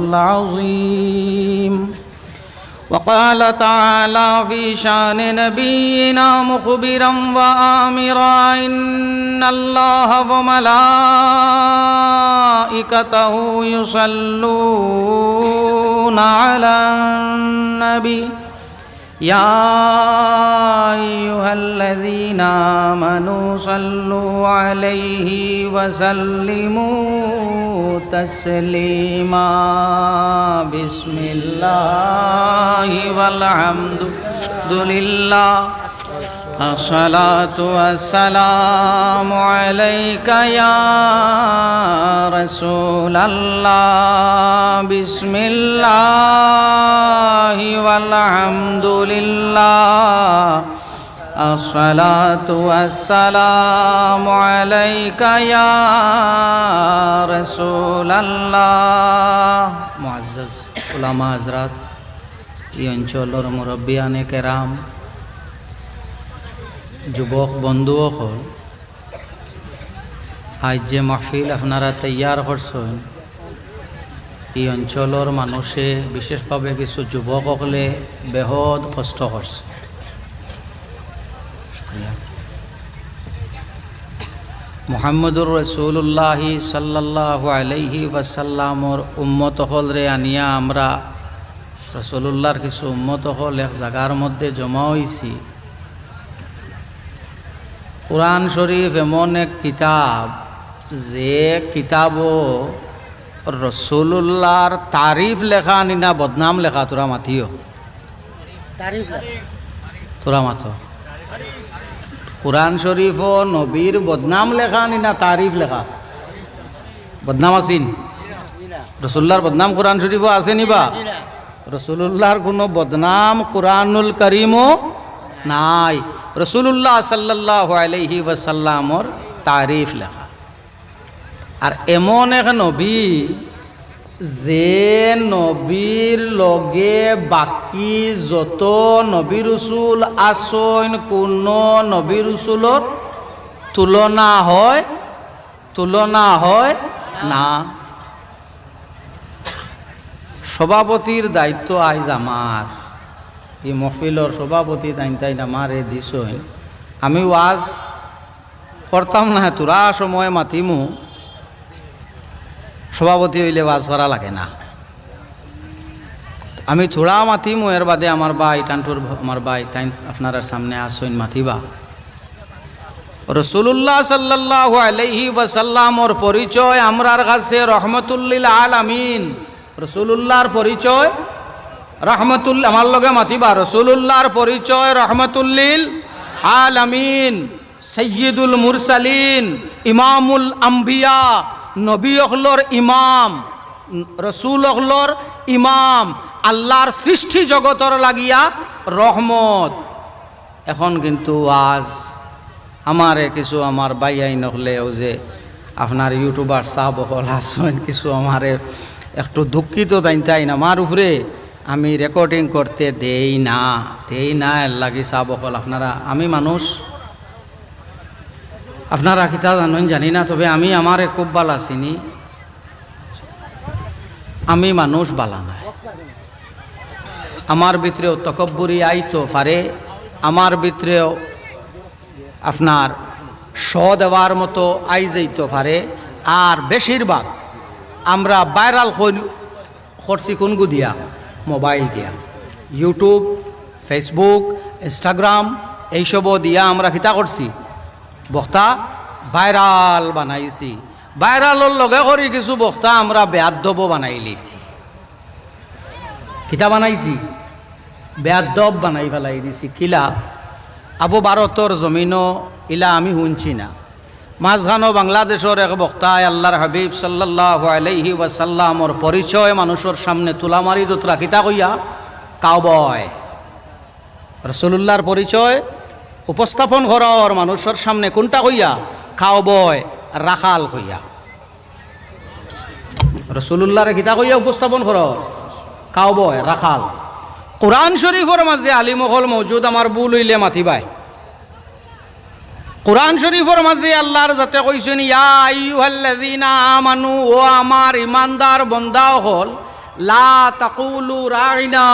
العظيم. وقال تعالى في شان نبينا مخبرا وآمرا إن الله وملائكته يصلون على النبي يا أيها الذين آمنوا صلوا عليه وسلموا تسليما. بسم الله والحمد لله الصلاة والسلام عليك يا رسول الله. بسم الله والحمد لله الصلاة والسلام عليك يا رسول الله. معزز علماء حضرات, এই অঞ্চলৰ মুৰব্বিয়ানে কেৰাম, যুৱক বন্ধুসকল, আজ যে মাহফিল আপনারা তৈয়ার করছেন, এই অঞ্চলের মানুষে বিশেষভাবে কিছু যুবকসকলে বেহদ কষ্ট করছে। মুহাম্মদুর রাসূলুল্লাহ সাল্লাল্লাহু আলাইহি ওয়াসাল্লামর উম্মত হলরে আনিয়া আমরা রাসূলুল্লাহর কিছু উম্মত হল এক জায়গার মধ্যে জমা হয়েছি। কুরআন শরীফ এমন এক কিতাব যে কিতাবও রসুল্লাহর তারিফ লেখা নিনা বদনাম লেখা। তোরা মাতিও, তোরা মাত। কুরআন শরীফ ও নবীর বদনাম লেখা নিনা তারিফ লেখা? বদনাম আসিন রসুল্লাহর বদনাম কুরআন শরীফও আছে নিবা? রসুল্লাহর কোনো বদনাম কুরআনুল করিমও নাই। রসুল্লাহ সাল্লাল্লাহু আলাইহি ওয়াসাল্লামর তারিফ লেখা। আর এমন এক নবী যে নবীর লগে বাকি যত নবী রসুল আসন কোন নবী রসুলর তুলনা হয় না। সভাপতির দায়িত্ব আইজ আমার, এই মহফিলর সভাপতি তাইন আমারে দিছই। আমি ওয়াজ করতাম না, তোরা সময় মাতিমু, সভাপতি হইলে ওয়াজ করা লাগে না। আমি থোড়া মাতিমু, এর বাদে আমার ভাই টানটুর আমার ভাই তাই আপনার সামনে আসইন মাতিবা। রসুল্লাহ সাল্লাল্লাহু আলাইহি ওয়াসাল্লামর পরিচয় আমরার কাছে রহমতুল্লিল আলামিন। রসুল্লাহর পরিচয় রহমতুল্লাহ, আমার লগে মাতিবা। রসুল্লাহর পরিচয় রহমতুল্লিল আলামিন, সৈয়দুল মুরসালিন, ইমামুল আম্বিয়া, নবী অখলর ইমাম, রসুল অখলর ইমাম, আল্লাহর সৃষ্টি জগতর লাগিয়া রহমত। এখন কিন্তু আজ আমারে কিছু আমার বাইয়াই নহলেও যে আপনার ইউটিউবার সাহেব হল আসেন, কিছু আমারে একটু দুঃখিত তাইন আমার উপরে আমি রেকর্ডিং করতে দেই না এর লাগি সাহেব হল আপনারা। আমি মানুষ, আপনারা কিতা জানেন জানি না, তবে আমি আমারে খুব বালা চিনি। আমি মানুষ বালা নাই, আমার ভিতরেও তকব্বুরি আইতো পারে, আমার ভিতরেও আপনার স দেওয়ার মতো আই যাইতে পারে। আর বেশিরভাগ আমরা ভাইরাল করছি কোনগু দিয়া? মোবাইল দিয়া, ইউটিউব, ফেসবুক, ইনস্টাগ্রাম এইসবও দিয়া আমরা কিতা করছি? বক্তা ভাইরাল বানাইছি। ভাইরালর লগে করি কিছু বক্তা আমরা বেয়াদ্দবও বানাই লিছি। কিতা বানাইছি? বেয়াদ্দব বানাই ফেলাই দিছি। কিলা আবু ভারতর জমিনও ইলা আমি শুনছি না। মাঝখানো বাংলাদেশের এক বক্তায় আল্লাহর হাবিব সাল্লাল্লাহু আলাইহি ওয়াসাল্লামর পরিচয় মানুষের সামনে তুলা মারি দোতরা কিতা কইয়া? কাউবয়। রসুল্লাহর পরিচয় উপস্থাপন করার মানুষের সামনে কোনটা কইয়া? কাউবয়, রাখাল কইয়া। রসুল্লাহরে কিতা কইয়া উপস্থাপন কর? কাউবয়, রাখাল। কোরআন শরীফের মাঝে আলিমহল মৌজুদ, আমার ভুল হইলে মাতিবাই। কুরআন শরীফের মাঝে আল্লাহর যাতে কইছেন ইয়া আইয়ুহাল্লাযীনা আমানু, ও আমার ইমানদার বান্দা হল, লা তাকুলু রাইনা,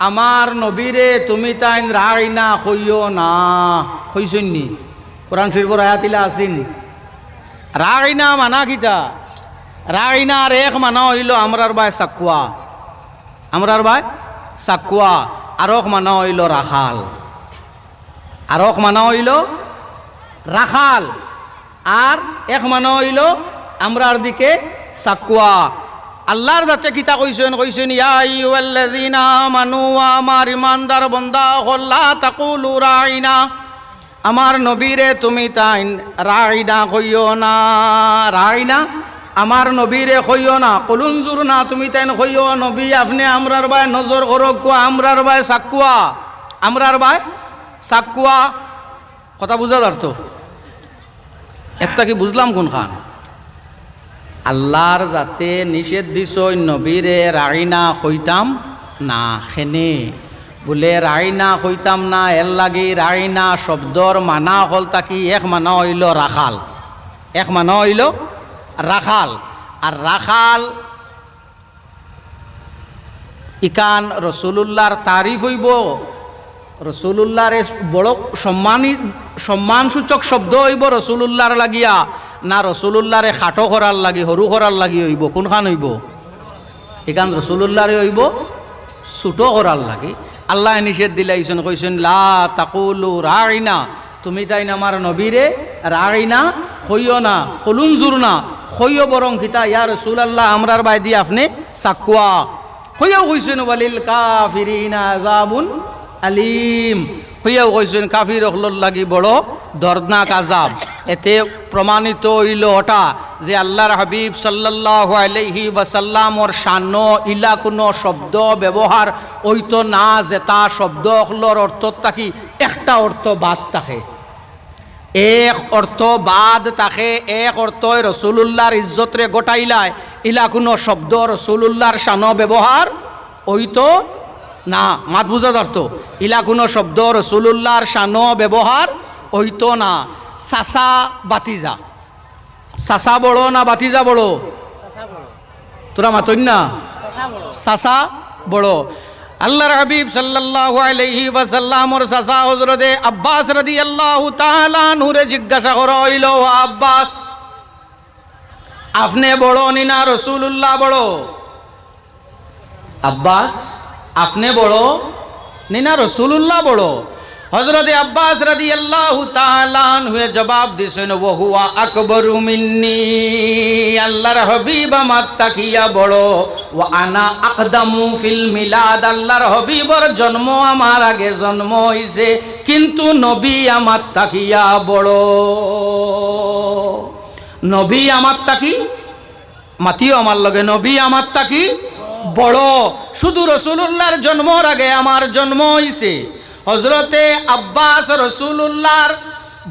আমার নবীরে তুমি তাইন রাইনা কইও না। কইছেন নি? কুরআন শরীফের আয়াতিলা আছেন। রাইনা মানা কিতা? রাইনার এক মানা হইল আমরার ভাই সাকুয়া, আমরার ভাই সাকুয়া। আরক মানা হইল রাখাল, আরক মানা হইল রাখাল, আর এক মানা হইল আমরার দিকে সাকুয়া। আল্লাহর যাতে কিতা কইছেন, কইছেন ইয়া আইয়ুহাল্লাযীনা আমানু, আমার ইমানদার বান্দা হল, লা তাকুলু রাইনা, আমার নবীরে তুমি তাই রাইনা কইও না। রাইনা আমার নবীরে কইও না। কলুনজুর না, তুমি তাই কইও নবী আপনি আমরার ভাই নজর করক, আমরার ভাই সাকুয়া, আমরার ভাই সাকুয়া। কথা বুঝা যার তো? একটা কি বুঝলাম কোন খান? আল্লাহর যাতে নিষেধ দিছ নবীরে রাইনা কইতাম না, খেনে বলে রাইনা কইতাম না, এর লাগি রাইনা শব্দর মানা হল তাকি এক মানা হইল রাখাল, এক মানা হইল রাখাল। আর রাখাল ইকান রসুলুল্লাহর তারিফ হইব, রসুলুল্লাহর বড় সম্মানসূচক শব্দ হইব রসুলুল্লাহর লাগিয়া, না রসুলুল্লাহরে খাটো করার লাগি, সরু করার লাগি হইব? কোনখান হইব? এখান রসুলুল্লাহরে হইব ছোটো করার লাগি। আল্লাহ নিষেধ দিলাইছেন, কইছেন লা তাকুলু রাইনা, তুমি তাই না আমার নবীরে রাইনা হইও না, কলুনজুর না, হইও বরং কিতা ইয়া রাসূলুল্লাহ আমরার বাই দিয়ে আপনি সাকুয়া হইয়াও কইছেন ওয়ালিল কাফিরিনা আযাবুন আলিম, হইয়াও কইছেন কাফির হলর লাগি বড় দর্দনাক আযাব। এতে প্রমাণিত হইল ওটা যে আল্লাহর হাবিব সাল্লাল্লাহু আলাইহি ওয়াসাল্লামর শান ইলা কোনো শব্দ ব্যবহার হইতো না, যেটা শব্দ হলর অর্থ থাকি একটা অর্থ বাদ থাকে, এক অর্থ বাদ থাকে, এক অর্থ রসুলুল্লাহর ইজ্জতরে গোটাইলায়, ইলা কোনো শব্দ রসুলুল্লাহর শান ব্যবহার হইতো না। মাত বুঝা ধরতো? ইলা কোনো শব্দ রসুলুল্লাহর শান ব্যবহার হইতো না। সাসা বাতিজা, সাসা বড় না বাতিজা বড়? তোরা মাতইন না? সাসা বড়। আল্লাহর হাবিব সাল্লাল্লাহু আলাইহি ওয়াসাল্লামর সাসা হযরতে আব্বাস রাদিয়াল্লাহু তাআলা আনহুরে জিজ্ঞাসা করা হইল, ও আব্বাস আপনি বড় নিনা রাসূলুল্লাহ বড়? আব্বাস আপনি বড় নিনা রাসূলুল্লাহ বড়? হযরতে আব্বাস রাদিয়াল্লাহু তাআলা আনহু জবাব দিছেন, ওয়া হুয়া আকবারু মিন্নি, আল্লাহর হাবিব আমার তাকিয়া বড়, ওয়া আনা আকদামু ফিল মিলাদ, আল্লাহর হাবিবর জন্ম আমার আগে জন্ম হইছে, কিন্তু নবী আমার তাকিয়া বড়। নবী আমার তাকি মাতিও আমার লগে, নবী আমার তাকি বড়। শুধু রাসূলুল্লাহর জন্মর আগে আমার জন্ম হইছে। হযরতে আব্বাস রসুলুল্লাহর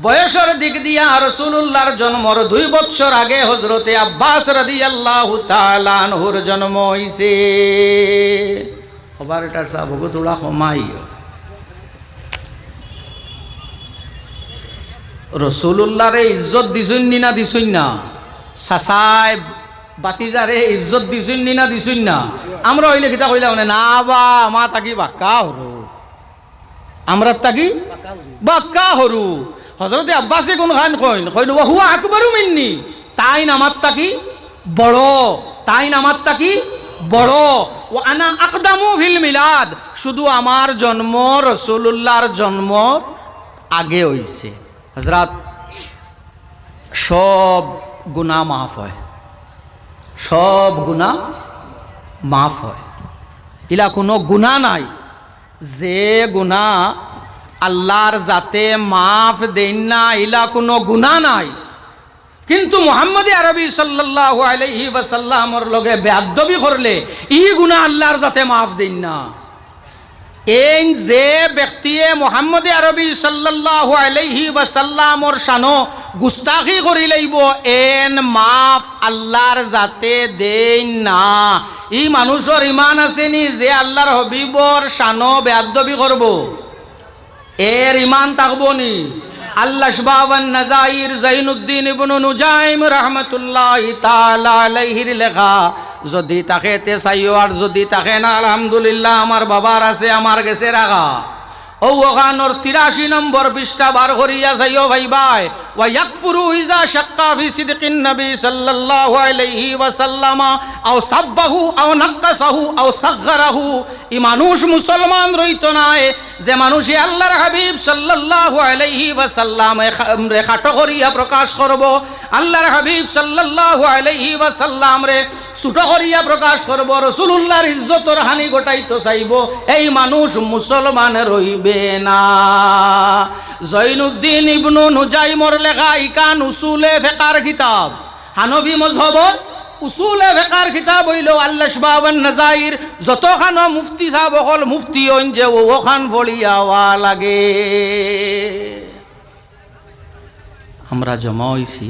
বয়সের দিক দিয়া রসুলুল্লাহর জন্মর 2 বছর আগে হযরতে আব্বাস রাদিয়াল্লাহু তাআলা আনহুর জন্ম হইছে। খবর এটার সাবগো তোড়া কমাইও। রসুলুল্লাহরে ইজ্জত দিছুন না দিছুন না? সাসাই বাতিজারে ইজ্জত দিছুন না দিছুন না? আমরা হইলে কিতা কইলা মানে না বা মা তাকি বাক্কা হরু, আমরা তাকি বাক্কা হরু। হযরতে আব্বাসে কোন খান কইন কইল ওয়া হুয়া আকবারু মিন্নি, তাই নামাত তাকি বড়, তাই নামাত তাকি বড়। ওয়া আনা আকদামু ফিল মিলাদ, শুধু আমার জন্ম রাসূলুল্লাহর জন্ম আগে হইছে। হযরত সব গুনাহ মাফ হয়, সব গুনাহ মাফ হয়, ইলা কোনো গুনাহ নাই যে গুনাহ আল্লাহর যাতে মাফ দেন না, ইলা কোনো গুনাহ নাই। কিন্তু মুহাম্মদ আরবি সাল্লাল্লাহু আলাইহি ওয়াসাল্লামর লগে বেয়াদবি করলে ই গুনাহ আল্লাহর যাতে মাফ দেন না। এই যে ব্যক্তিয়ে মুহাম্মদ আরবি সাল্লাল্লাহু আলাইহি ওয়াসাল্লামর শানো গুস্তাখি করি লইব, এন মাফ আল্লাহর যাতে দেন না। ই মানুষের ইমান আসেনি যে আল্লাহর হবিবর শানো বেয়াদবি করব, এর ইমান থাকবো নি? আল্লাহ বাবান নাজাইর জাইনুদ্দিন ইবনে নুজাইম রাহমাতুল্লাহি তাআলা আলাইহির লেখা যদি তাকে তে চাইও আর যদি তাকে না আলহামদুলিল্লাহ আমার বাবার আছে আমার গেছে রাখা ও ওখানোর 83 নম্বর পৃষ্ঠা বার করিয়া যাইও ভাই ভাই ওয়া ইয়াকফুরু ইজা শাক্কা ফি সিদকিন নবী সাল্লাল্লাহু আলাইহি ওয়াসাল্লাম আও সাব্বাহু আও নাক্কাসাহু আও সাগগারাহু ই মানুষ মুসলমান রইতো না যে মানুষে আল্লাহর হাবিব সাল্লাল্লাহু আলাইহি ওয়াসাল্লাম রে খাটো করিয়া প্রকাশ করব আল্লাহর হাবিব সাল্লাল্লাহু আলাইহি ওয়াসাল্লাম রে ছোট করিয়া প্রকাশ করব রাসূলুল্লাহর ইজ্জতর হানি ঘটাইতো চাইব এই মানুষ মুসলমান রইবে না জৈনুদ্দিন ইবনে নুজাইমর লেখা ইকান উসুলে ফিকহর কিতাব হানফি মযহবর উসুলে ফিকহর কিতাব হইল আল্লাহ বাবান নাজাইর যতখানো মুফতি সাহেব হল মুফতি হইন যে ওখান পড়িয়াওয়া লাগে আমরা জমা হইছি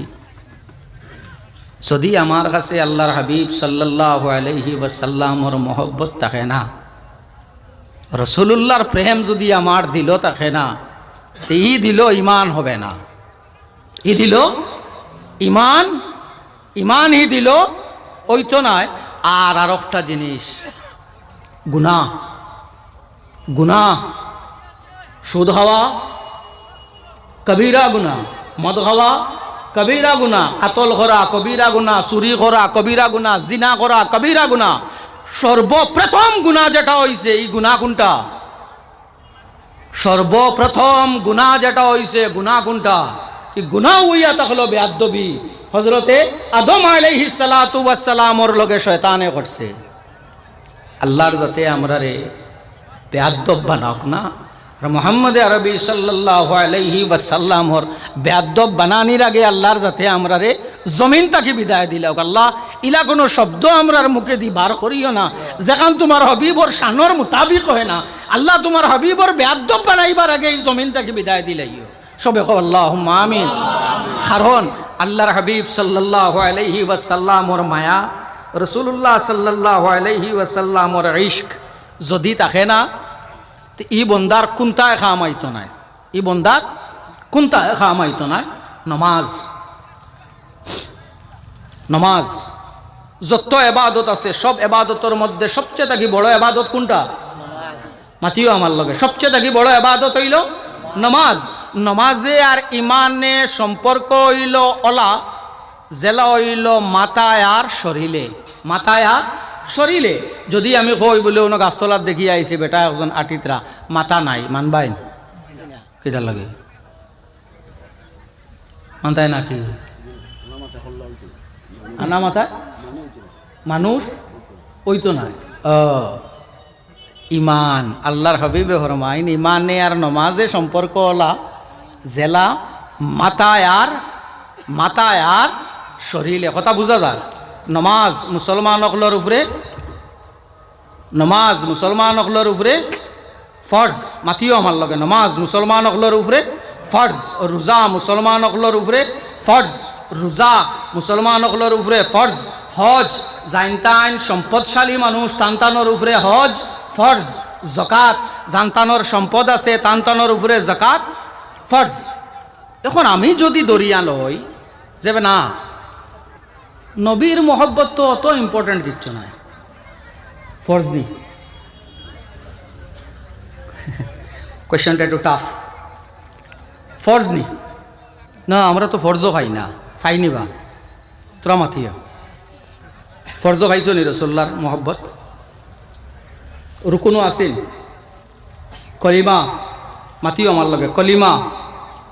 যদি আমার কাছে আল্লাহর হাবিব সাল্লাল্লাহু আলাইহি ওয়াসাল্লামর মহব্বত থাকে না রাসূলুল্লাহর প্রেম যদি আমার দিল থাকে না তো ই দিল ইমান হবে না ই দিল ইমান ইমানই দিল ওই তো নয় আর একটা জিনিস গুনাহ গুনাহ সুদ খাওয়া কবিরা গুনাহ মদ খাওয়া কবিরা গুনাহ কাতল করা কবিরা গুনাহ চুরি করা কবিরা গুনাহ জিনা করা কবিরা গুনাহ সর্বপ্রথম গুনাহ যেটা হইছে এই গুনাহ কোনটা সর্বপ্রথম গুনাহ যেটা হইছে গুনাহ কোনটা কি গুনাহ হইয়া থাকলো বেয়াদবি হযরতে আদম আলাইহিস সালাতু ওয়াস সালামর লগে শয়তানে করছে আল্লাহর যাতে আমরা রে বেয়াদব বানাক না আর মুহাম্মদ আরবি সাল্লাল্লাহু আলাইহি ওয়াসাল্লামর বেয়াদব বানানির আগে আল্লাহর যাতে আমরা রে জমিন তাকে বিদায় দিলাও আল্লাহ ইলা কোনো শব্দ আমরার মুখে দি বার করিও না যেখান তোমার হাবিবর শানর মোতাবিক হয় না আল্লাহ তোমার হাবিবর বেয়াদব বানাইবার আগে এই জমিন তাকে বিদায় দিলাইও সবে কও আল্লাহুম্মা আমিন কারণ আল্লাহর হাবিব সাল্লাল্লাহু আলাইহি ওয়াসাল্লামর মায়া রাসূলুল্লাহ সাল্লাল্লাহু আলাইহি ওয়াসাল্লামর ইশক যদি থাকে না তো ই বন্দার কোনটায় খামাইতো নাই ই বন্দার কোনটায় খামাইতো নাই নমাজ নমাজ যত এবাদত আছে সব এবাদতের মধ্যে সবচেয়ে থাকি বড় এবাদত কোনটা মাতিও আমার লগে সবচেয়ে থাকি বড় এবাদত হইল নমাজ নমাজে আর ইমানে সম্পর্ক হইল ওলা জেলা হইল মাথায় আর শরীরে মাথায় আর শরীরে যদি আমি কই বলে অন্য গাছতলার দেখি আইছি বেটা একজন আটিতরা মাথা নাই মানবাই কেটার লাগে মাথায় না কি আনা মাথায় মানুষ ওই তো নাই ইমান আল্লাহর হাবিবে ফরমাইন ইমানে আর নমাজে সম্পর্ক ওলা জেলা মাথায় আর শরীরে কথা বুঝা যার নমাজ মুসলমান অকলর উপরে নমাজ মুসলমান অকলর উপরে ফর্জ মাতিও আমার লগে নমাজ মুসলমান অকলর উপরে ফর্জ রোজা মুসলমান অকলর উপরে ফর্জ রোজা মুসলমান অকলর উপরে ফর্জ হজ জাইনতাইন সম্পদশালী মানুষ তান্তানোর উপরে হজ ফর্জ জাকাত জানতানোর সম্পদ আছে তান্তানোর উপরে জাকাত ফর্জ এখন আমি যদি দরিয়া লই যাবে না নবীর মোহব্বত তো অত ইম্পর্টেন্ট কিচ্ছু নাই ফর্জ নি কোয়েশ্চনটা একটু টাফ ফর্জ নি না আমরা তো ফর্জও খাই না খাইনি বা তোরা মাথিয়া ফর্জও খাইছো নি রসুল্লার মোহব্বত রুকুনও আসিল কলিমা মাতিও আমার লগে কলিমা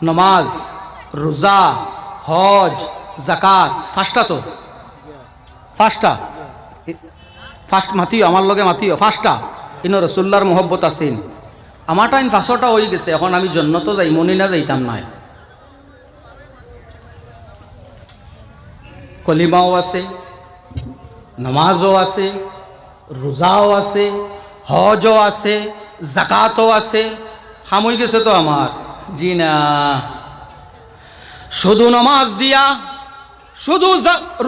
নমাজ রোজা হজ জাকাত ফার্স্টটা তো ফার্স্টটা ফার্স্ট মাতিও আমার লগে মাতিও ফার্স্টটা ইনো রসুল্লার মোহব্বত আসিল আমার টাইম ফার্স্টটা হয়ে গেছে এখন আমি জন্নত যাই মনি না যাইতাম নাই কলিমাও আছে নমাজও আছে রোজাও আছে হজও আছে জাকাতও আছে খামই গেছে তো আমার জি না শুধু নমাজ দিয়া শুধু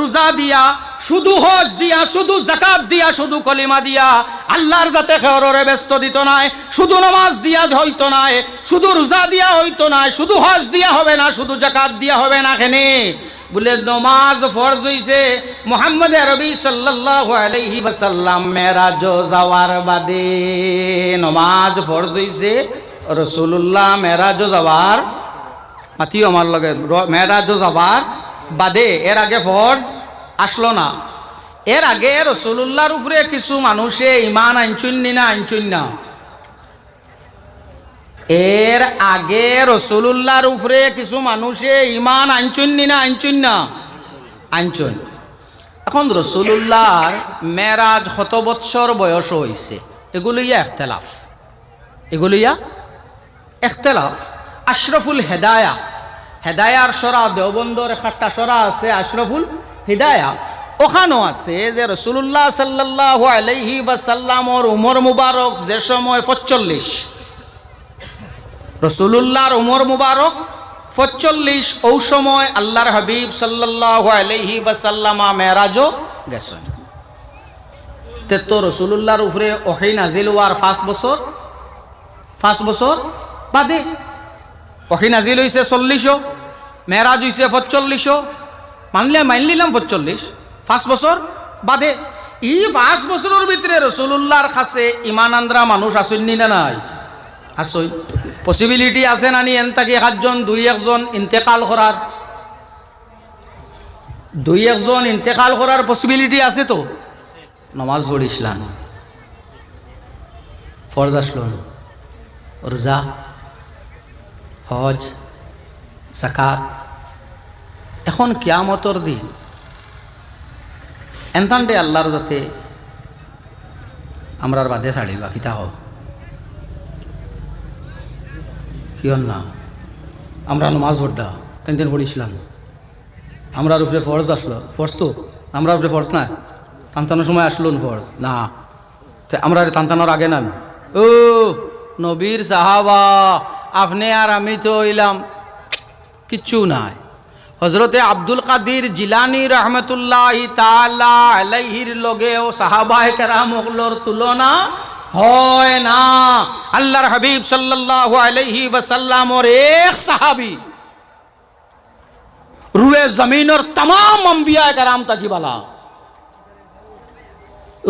রোজা দিয়া, শুধু হজ দিয়া, শুধু যাকাত দিয়া, শুধু কলিমা দিয়া আল্লাহর যাতে খেয়রে ব্যস্ত দিত নাই, শুধু নামাজ দিয়া হইতো নাই, শুধু রোজা দিয়া হইতো নাই, শুধু হজ দিয়া হবে না, শুধু যাকাত দিয়া হবে না। কেনে বলে নমাজ ফরজ হইছে মুহাম্মদ আরবি সাল্লাল্লাহু আলাইহি ওয়াসাল্লাম মেরাজ যাওয়ার বাদে। নমাজ ফরজ হইছে রাসূলুল্লাহ মেরাজ যাওয়ার, মাতিও আমার লগে, মেরাজ যাওয়ার বাদে। এর আগে ফরজ আসলো না। এর আগে রাসূলুল্লাহর উপরে কিছু মানুষে ঈমান আনছুন না আনছুন না? এর আগে রাসূলুল্লাহর উপরে কিছু মানুষে ঈমান আনছুন না আনছুন না? আনছুন। এখন রাসূলুল্লাহর মেরাজ কত বৎসর বয়স হইছে এগুলিয়া ইখতিলাফ, এগুলিয়া ইখতিলাফ। আশরাফুল হেদায়া, হেদায়ার সরা দেওবন্দর একটা সরা আছে আশরাফুল হিদায়া, ওখানেও আছে যে রাসূলুল্লাহ সাল্লাল্লাহু আলাইহি ওয়াসাল্লামর উমর মুবারক যে সময় 45, রাসূলুল্লাহর উমর মুবারক 45, ওই সময় আল্লাহর হাবিব সাল্লাল্লাহু আলাইহি ওয়াসাল্লামা মেরাজও গেছেন। তে তো রাসূলুল্লাহর উপরে ওহী নাজিল হওয়ার 5 বছর বাদে। ওহী নাজিল হইছে 40, মেরাজ হইছে 45, মানলিলাম 45, 5 বছর বাদে। এই 5 বছরের ভিতরে রাসূলুল্লাহর কাছে ঈমান আনরা মানুষ আসেননি না নাই? আসই। পসিবিলিটি আছে নানি এন তাকে 7জন 2-1জন ইন্তেকাল করার, 2-1জন ইন্তেকাল করার পসিবিলিটি আছে তো? নামাজ পড়িছিলাম, ফরজ আসলো, রোজা, হজ, যাকাত। এখন কিয়ামতর দিন এনতান্ডে আল্লাহর যাতে আমরার বাদে ছাড়িবা কিতা হোক কিয়ন না? আমরা নমাজ পড়া তেন পড়িছিলাম, আমরার উপরে ফরজ আসলো, ফরজ তো আমরার উপরে ফরজ না, টানতানোর সময় আসলো ফরজ না, আমরা টানতানোর আগে না। ও নবীর সাহাবা, আপনি আর আমি তো হইলাম কিচ্ছু নাই। হজরতে আব্দুল কাদির জিলানী রহমতুল্লাহি তাআলা আলাইহির লগেও সাহাবায়ে কেরাম ওগুলোর তুলনা হয় না। আল্লাহর হাবিব সাল্লাল্লাহু আলাইহি ওয়াসাল্লামর এক সাহাবী রুয়ে জমিনের तमाम अंबिया কেরাম তাকি বলা,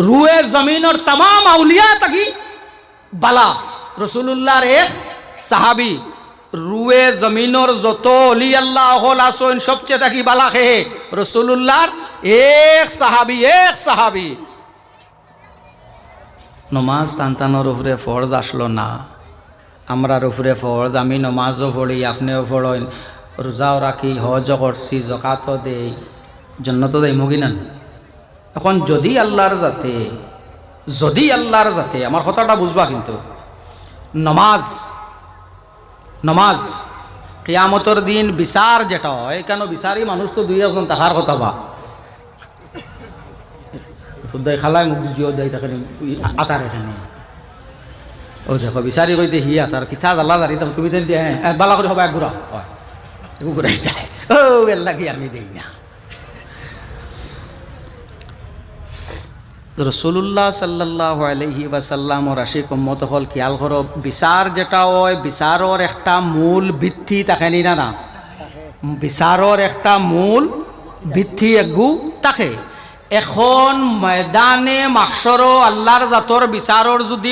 রুয়ে জমিনের तमाम আউলিয়া তাকি বলা রাসূলুল্লাহর এক সাহাবী। রুয়ে জমিনের যত অলি আল্লাহ হল আসন সবচেয়ে তাকি বালা হে রাসূলুল্লাহর এক সাহাবী। নমাজ টানটানোর উপরে ফরজ আসলো না, আমরার উপরে ফরজ, আমি নমাজও পড়ি, আপনিও পড়েন, রোজাও রাখি, হজও করছি, যাকাতও দেই, জান্নাতও দেই মগিনান। এখন যদি আল্লাহর যাতে আমার কথাটা বুঝবা, কিন্তু নমাজ কিয়ামতের দিন বিচার যেটা হয়, কেন বিচারি মানুষ তো 2-1জন থাকার কথা বা শুদ্ধাই খালাই জিও দেয় তাকে আতার এখানে। ও দেখো বিচারি কইতে হি আতার কিতা জ্বালা জারি তুমি তো দিয়ে বালা করে সবাই ঘুরা ঘুরাই যায়, ও এর লাগি আমি দেই না। রাসূলুল্লাহ সাল্লাল্লাহু আলাইহি ওয়াসাল্লামর আশিক উম্মত হল খেয়াল করো, বিচার যেটা হয় বিচারর একটা মূল ভিত্তি থাকে না? বিচারর একটা মূল ভিত্তি একগু থাকে। এখন ময়দানে মাহশর আল্লাহর জাতর বিচারর যদি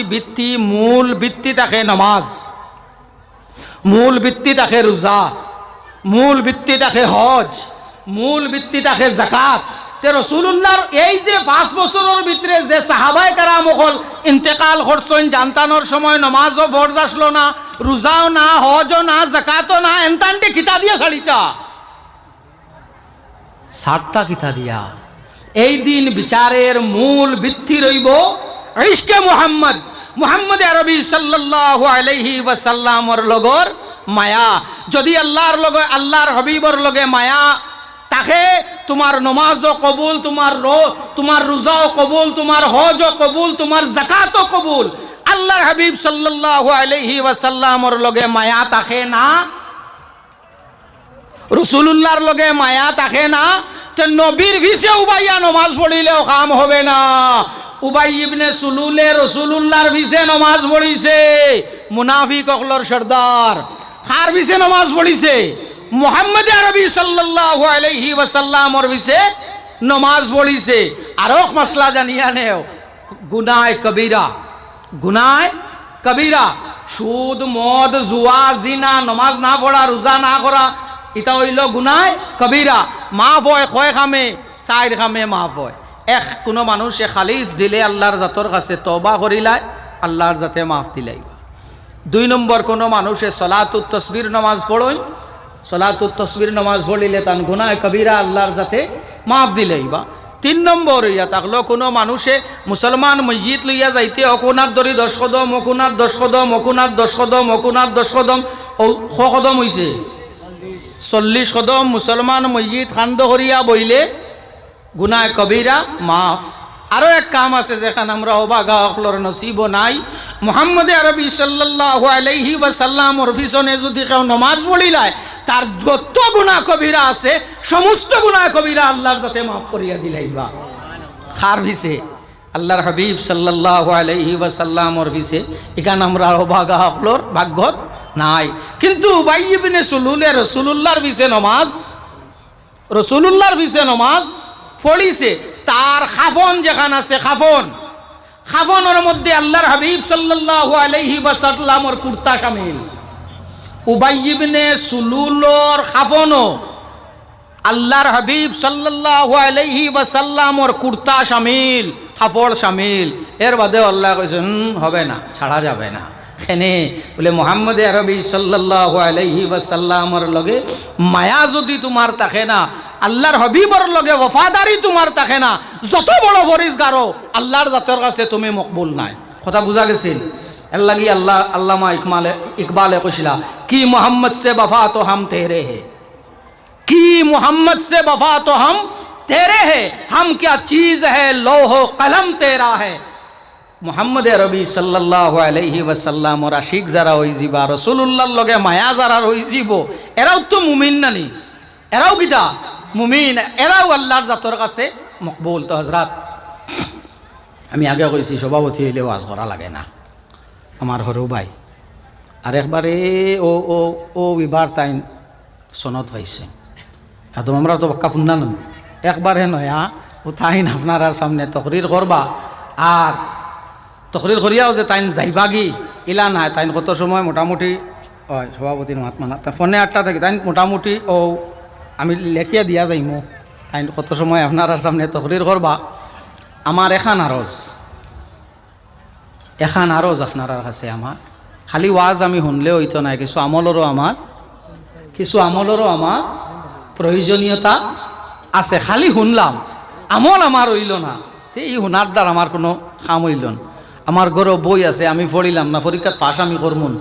মূল ভিত্তি থাকে নামাজ, মূল ভিত্তি থাকে রোজা, মূল ভিত্তি থাকে হজ, মূল ভিত্তি থাকে যাকাত, তে রাসূলুল্লাহর এই যে 5 বছরের ভিতরে যে সাহাবায়ে কেরাম হল ইন্তেকাল করছেন, জানতানোর সময় নামাজও ফরজ আসলো না, রোজাও না, হজও না, যাকাতও না, এনতান্ডে কিতা দিয়া ছাড়িতা সারতা কিতা দিয়া? এই দিন বিচারের মূল ভিত্তি রইব ইশকে মুহাম্মদ আরবি সাল্লাল্লাহু আলাইহি ওয়াসাল্লামর লগর মায়া। যদি আল্লাহর হাবিবর লগে মায়া তাকে, তোমার নমাজও কবুল, তোমার রোজাও কবুল, তোমার হজও কবুল, তোমার যাকাতও কবুল। আল্লাহর হাবিব সাল্লাল্লাহু আলাইহি ওয়াসাল্লামর লগে মায়া তাকে না, রসুলুল্লাহর লগে মায়া থাকে না, তো নবীর ভিসে উবাইয়া নমাজ পড়িলেও কাম হবে না। উবাই ইবনে সুলুলে রসুলুল্লাহর ভিসে নমাজ পড়িছে, মুনাফিক অকলর সর্দার। কার ভিসে নমাজ পড়িছে? মুহাম্মদ আরবি সাল্লাল্লাহু আলাইহি ওয়াসাল্লামর ভিসে নমাজ পড়িছে। আরো মসলা জানিয়া নেও, গুনায় কবিরা, গুনায় কবিরা, সুদ মদ জুয়া জিনা, নমাজ না পড়া, রোজা না করা, এটা হইল গুনায় কবিরা। মাফ হয় কয় খামে, চাইর খামে মাফ হয়। এক কোনো মানুষে খালিস দিলে আল্লাহর জাতর কাছে তওবা করিলায়, আল্লাহর জাতে মাফ দিলাইবা। 2 নম্বর, কোনো মানুষে সলাতুত তসবির নমাজ পড়ই, সলাতুত তসবির নমাজ পড়িলে তান গুনায় কবিরা আল্লাহর জাতে মাফ দিলাইবা। 3 নম্বর ইয়া থাকলো, কোনো মানুষে মুসলমান মসজিদ লইয়া যাইতে অকুনার দরি 10 কদম, অকুনার 10 কদম, অকুনার 10 কদম, অকুনার 10 কদম, শ কদম হইছে 40 কদম মুসলমান মসজিদ খান্দ করিয়া বইলে গুনায় কবিরা মাফ। আরো এক কাম আছে যেখানে আমরা অবাগা অকলর নসিব নাই। মুহাম্মদ আরবি সাল্লাল্লাহু আলাইহি ওয়াসাল্লামর পিছনে যদি কেউ নমাজ পড়িলায়, তার যত গুনাহ কবিরা আছে সমস্ত গুনাহ কবিরা আল্লাহর কাছে মাফ করিয়া দিলাইবা। খার ভিসে? আল্লাহর হাবিব সাল্লাল্লাহু আলাইহি ওয়াসাল্লামর ভিসে। এখানে আমরা অবাগা অকলর ভাগ্যত নাই। কিন্তু উবাই ইবনে সুলুলে রসুলুল্লাহর ভিসে নমাজ, রসুলুল্লাহর ভিসে নমাজ পড়িছে। তার খাফন যেখান আছে, খাফন, খাফনের মধ্যে আল্লাহর হাবিব সাল্লাল্লাহু আলাইহি ওয়াসাল্লামর কুর্তা শামিল। উবাই ইবনে সুলুলর খাফনও আল্লাহর হাবিব সাল্লাল্লাহু আলাইহি ওয়াসাল্লামর কুর্তা শামিল, কাপড় শামিল। এর বাদে আল্লাহ কইছেন হবে না, ছাড়া যাবে না। এখানে বলে মুহাম্মদ আরবি সাল্লাল্লাহু আলাইহি ওয়াসাল্লামর লগে মায়া যদি তোমার থাকে না, আল্লাহর হাবিবর লগে ওয়াফাদারি তোমার থাকে না, যত বড় পরিষ্কারও আল্লাহর জাতের কাছে তুমি মকবুল নাই। কথা বুঝা গেছিল? এর লাগি আল্লামা ইকবালে কইছিলা, কি মোহাম্মদ সে वफा तो हम तेरे है, की मोहम्मद से वफा तो हम तेरे है, हम क्या चीज है लोहो कलम तेरा है। মুহাম্মদ আরবি সাল্লাল্লাহু আলাইহি ওয়াসাল্লাম ওর আশিক যারা হই যাবা, রাসূলুল্লাহর লগে মায়া যারা হই যাব, এরাও তো মুমিন নানি? এরাও কিটা মুমিন, এরাও আল্লাহর জাতর কাছে মকবুল। তো হযরত, আমি আগে কইছি সভাপতি হইলে ওয়াজ করা লাগে না, আমার হরু ভাই। আর একবারে ও ও ও বিবার তাই সনদ পাইছে, একদম আমরা তো বাক্কা ফুন্না না, একবারে নয়া ও তাইন আপনার সামনে তকরির করবা, আর তকরির করিয়াও যে তাইন যাইবাগি ইলা নাই। তাইন কত সময় মোটামুটি হয় সভাপতির মাত মানা ফোনে 8টা থেকে তাইন মোটামুটি ও আমি লেখিয়া দিয়া যাইমো। তাইন কত সময় আপনার সামনে তকরির করবা। আমার এখান আরজ আপনার কাছে আমার খালি ওয়াজ আমি শুনলেও হইতো নাই, কিছু আমলেরও আমার প্রয়োজনীয়তা আছে। খালি শুনলাম, আমল আমার হইল না, এই শুনার দ্বার আমার কোনো কাম হইল না। আমার ঘরে বই আছে, আমি পড়িলাম না, পরীক্ষাত পাস আমি করমুন।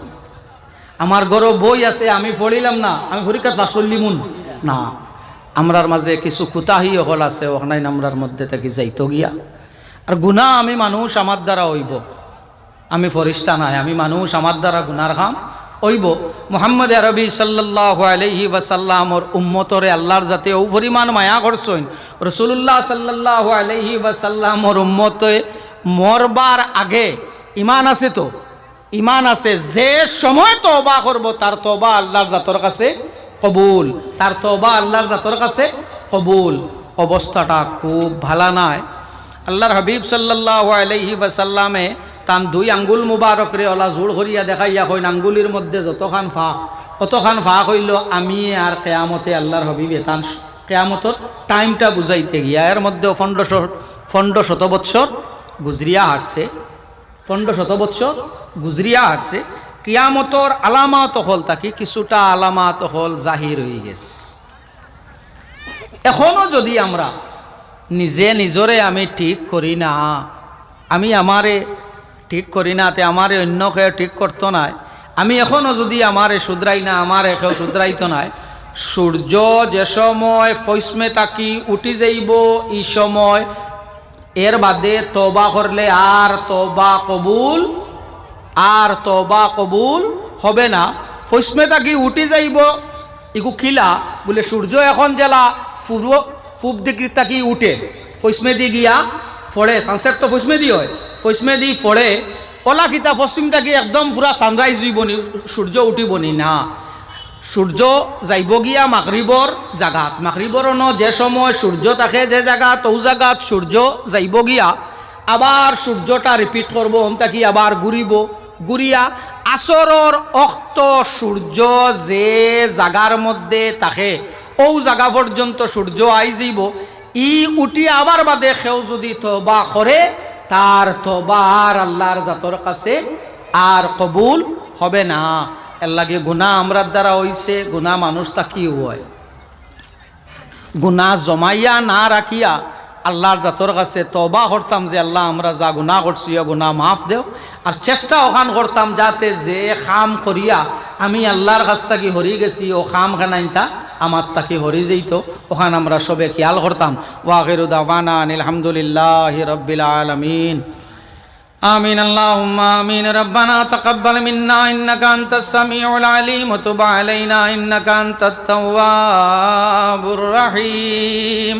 আমার ঘরে বই আছে, আমি পড়িলাম না, আমি পরীক্ষাত পাস করলিমুন না। আমরার মাঝে কিছু কুতাহি হল আছে, ওখানে আমরার মধ্যে থেকে যাইতো গিয়া। আর গুনাহ আমি মানুষ, আমার দ্বারা হইব, আমি ফরিস্তা নাই, আমি মানুষ, আমার দ্বারা গুনার কাম হইব। মুহাম্মদ আরবি সাল্লাল্লাহু আলাইহি ওয়াসাল্লামর উম্মতরে আল্লাহর জাতে ও পরিমাণ মায়া করছেন। রাসূলুল্লাহ সাল্লাল্লাহু আলাইহি ওয়াসাল্লামর উম্মতে মরবার আগে ইমান আছে, তো ইমান আছে, যে সময় তওবা করব তার তওবা আল্লাহর জাতর কাছে কবুল, তার তওবা আল্লাহর জাতর কাছে কবুল। অবস্থাটা খুব ভালো নাই। আল্লাহর হাবিব সাল্লাল্লাহু আলাইহি ওয়াসাল্লামে তান 2 আঙ্গুল মুবারকরে ওলা জোড় করিয়া দেখাইয়া কইন, আঙ্গুলির মধ্যে যতখান ফাঁক অতখান ফাঁক হইল আমি আর কেয়ামতে আল্লাহর হাবিবে তান কেয়ামতর টাইমটা বুঝাইতে গিয়া এর মধ্যে 1500 বৎসর গুজরিয়া হাঁটছে, 1500 বৎসর গুজরিয়া হাঁটছে। কিয়ামতর আলামাত হল তাকি কিছুটা আলামাত হল জাহির হয়ে গেছে। এখনো যদি আমরা নিজরে আমি ঠিক করি না, আমি আমারে ঠিক করি না, তে আমারে অন্য কেউ ঠিক করতো নাই, আমি এখনো যদি আমারে শুধরাই না, আমারে কেউ শুধরাইতো নাই। সূর্য যে সময় ফৈসমে তাকি উঠি যাইব, এই সময় এর বাদে তওবা করলে আর তওবা কবুল হবে না। ফৈসমে তাকি উঠি যাইব, ইগু খিলা বলে সূর্য এখন জেলা পূব দিক তাকি উঠে পশ্চিমে দি গিয়া ফড়ে, সানসেট তো পশ্চিমে দি হয়, পশ্চিমে দি ফড়ে ওলা কিতা পশ্চিমটা কি একদম পুরা সানরাইজ হইবনি, সূর্য উঠিবনি না, সূর্য যাইব গিয়া মাগরিবর জাগাত, মাগরিবর যে সময় সূর্য থাকে যে জায়গাত ও জায়গাত সূর্য যাইব গিয়া আবার সূর্যটা রিপিট করবো তাকি আবার ঘুরিয়া আসরর অক্ত সূর্য যে জাগার মধ্যে থাকে ও জায়গা পর্যন্ত সূর্য আই যাইব, ই উঠি আবার বাদে কেউ যদি তওবা করে তার তওবা আর আল্লাহর জাতর কাছে আর কবুল হবে না। এর লাগে গুনাহ আমরার দ্বারা হইছে, গুনাহ মানুষ তা কি হয়, গুনাহ জমাইয়া না রাখিয়া আল্লাহর জাতর কাছে তওবা করতাম যে আল্লাহ আমরা যা গুনাহ করছি গুনাহ মাফ দেও, আর চেষ্টা ওখান করতাম যাতে যে খাম করিয়া আমি আল্লাহর কাছ থেকে হরি গেছি ও খাম খানাইতা আমার তাকে হরি যেত, ওখান আমরা সবে খেয়াল করতাম। ওয়াখিরু দাওয়ানা আলহামদুলিল্লাহি রাব্বিল আলামিন। آمين اللهم آمين ربنا تقبل منا إنك أنت السميع العليم وتب علينا إنك أنت التواب الرحيم।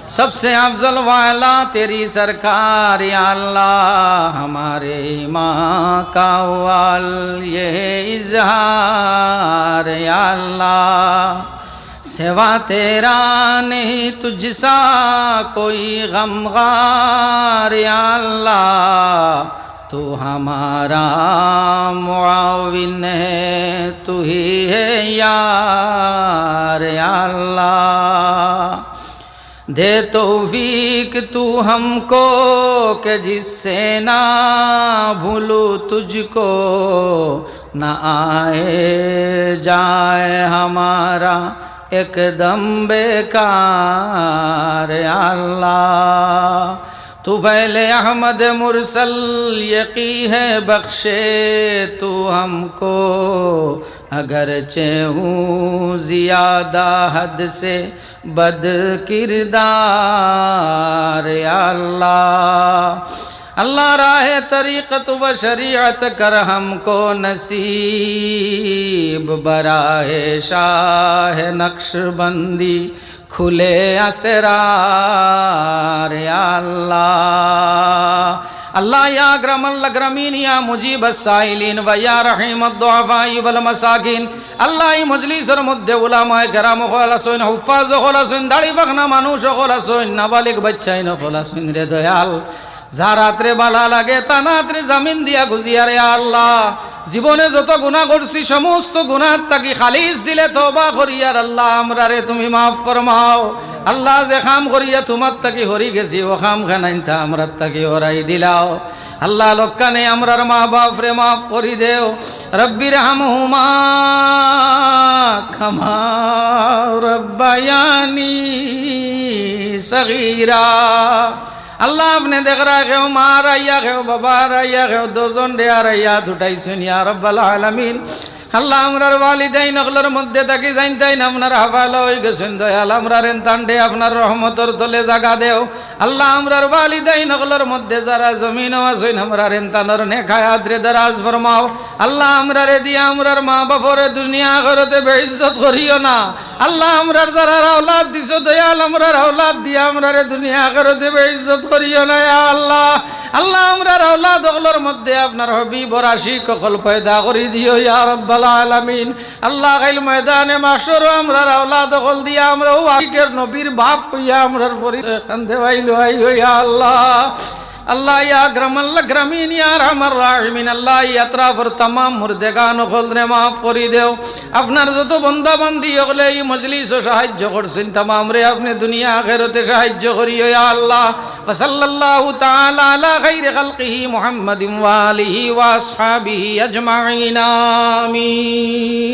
सबसे अफजल वाला तेरी सरकार या अल्लाह, हमारे माँ का वाल ये इजहार या अल्लाह, सिवा तेरा नहीं तुझसा कोई गमगार या अल्लाह, तू हमारा मुआविन है तू ही है यार या अल्लाह, दे तौफीक तू हमको कि जिससे ना भूलूं तुझको, न आए जाए हमारा एकदम बेकार या अल्लाह, तू पहले अहमद मुरसल यकी है बख्शे तू हमको, अगरचे हूँ ज़ियादा हद से बद किरदार या अल्लाह, अल्लाह राह तरीक़त व शरीअत कर हमको नसीब, बराहे शाह नक्शबंदी खुले असरार या अल्लाह, अल्लाह या अकरमल अकरमीन या मुजीब अस्साइलिन व या रहीम अद्दुआफाई वल मसाकिन, अल्लाह ई मजलिसर मध्य उलामाए केराम खलासोइन हुफ्फाज खलासोइन दाढ़ी बखना मानुष खलासोइन नाबालिग बच्चाइन खलासोइन रे दयाल, যারাত্রে বালা লাগে তানাত্রে জামিন দিয়া গুজিয়া রে আল্লাহ, জীবনে যত গুনাহ করছি সমস্ত গুনাহ তাকি খালিস দিলে তওবা করিয়ার আল্লাহ আমরা রে তুমি মাফ ফরমাও। আল্লাহ যে খাম করিয়া তোমার তাকি হরি গেছি ও খাম খানাইতা আমরা তাকি হরাই দিলাও। আল্লাহ লক্কানে আমরার মা বাপ রে মাফ করি দেও, রব্বির হামহুমা কামা রব্বায়ানি সগীরা। अल्लाह आपने देख रहा है माँ रैया है बाबा रैया है दो जोन डे रैया दुटाई सुनिया रब्बल आलमीन। अल्लाह আমরার ওয়ালিদাইন অগলর মধ্যে থাকি জানতাই না আপনার হাওয়ালা হয়ে গেছেন দয়াল আমরার তান্ডে আপনার রহমতর তলে জায়গা দেও। আল্লাহ আমরার ওয়ালিদাইন অগলর মধ্যে যারা জমিন আছেন আমরার তানর নেখায়াত রে দরাজ ফরমাও। আল্লাহ আমরারে দিয়া আমরার মা বাপরে দুনিয়া আখিরাতে বেইজ্জত করিও না। আল্লাহ আমরার যারা আওলাদ দিছো দয়াল আমরার আওলাদ দিয়া আমরারে দুনিয়া আখিরাতে বেইজ্জত করিও না ইয়া আল্লাহ। আল্লাহ আমরার আওলাদ অগলর মধ্যে আপনার হাবিবর আশিক কল পয়দা করি দিও ইয়া রাব্বাল আলামিন। আল্লাহ গাইল ময়দানে মাশর আমরার আওলাদ কল দিয়া আমরা ও আশিকের নবীর বাপ হইয়া আমরার পরিচয় কান্দে বাইলো আই ইয়া আল্লাহ। अल्लाह या अकरमल अकरमीन या रहमर राहिमीन। अल्लाह अतराफर तमाम मुर्देगान खोलने माफ करी देव। আপনার যত বান্দা বান্দি হলে এই মজলিস সাহায্য করছেন तमाम রে আপনি দুনিয়া আখিরাতে সাহায্য করিও ইয়া আল্লাহ। ওয়া সাল্লাল্লাহু তাআলা আলা খাইরি খালকিহি মুহাম্মাদিন ওয়া আলিহি ওয়া আসহাবিহি আজমাইন আমিন।